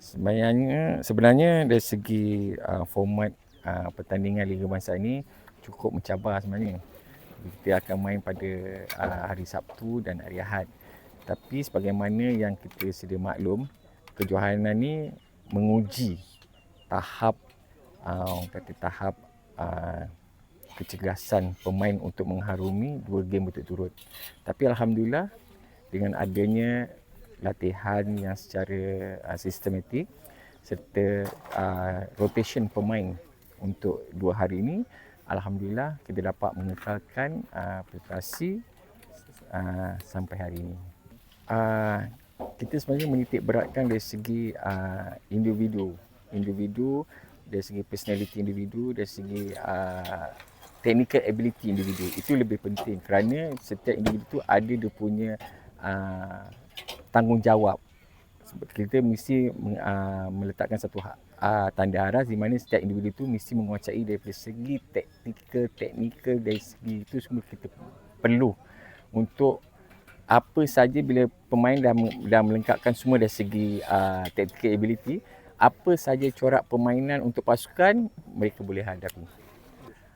Sebenarnya dari segi format pertandingan Liga Bangsa ini cukup mencabar sebenarnya. Kita akan main pada hari Sabtu dan hari Ahad. Tapi sebagaimana yang kita sedia maklum, kejohanan ni menguji tahap tahap kecergasan pemain untuk mengharumi 2 game berturut-turut. Tapi alhamdulillah dengan adanya latihan yang secara sistematik serta rotation pemain untuk 2 hari ini, alhamdulillah kita dapat mengekalkan prestasi sampai hari ini. Kita sebenarnya menitik beratkan dari segi individu, dari segi personality individu, dari segi technical ability individu. Itu lebih penting kerana setiap individu tu ada dia punya tanggungjawab. Kita mesti meletakkan satu tanda aras di mana setiap individu tu mesti menguasai dari segi teknikal dari segi itu semua kita perlu untuk apa saja bila pemain dah melengkapkan semua dari segi tactical ability, apa saja corak permainan untuk pasukan mereka boleh hadapi.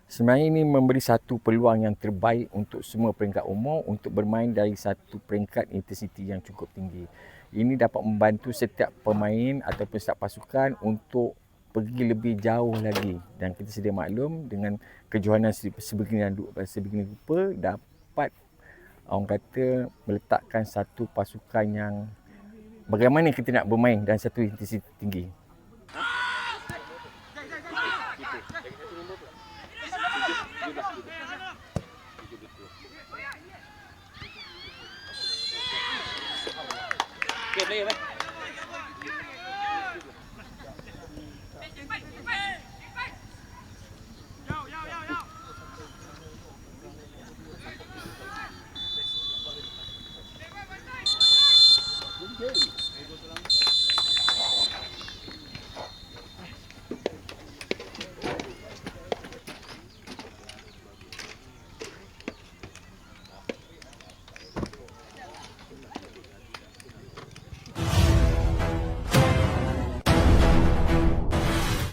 Sebenarnya ini memberi satu peluang yang terbaik untuk semua peringkat umur untuk bermain dari satu peringkat intensiti yang cukup tinggi. Ini dapat membantu setiap pemain ataupun setiap pasukan untuk pergi lebih jauh lagi, dan kita sedia maklum dengan kejohanan sebegini rupa dapat orang kata meletakkan satu pasukan yang bagaimana kita nak bermain dan satu intensiti tinggi.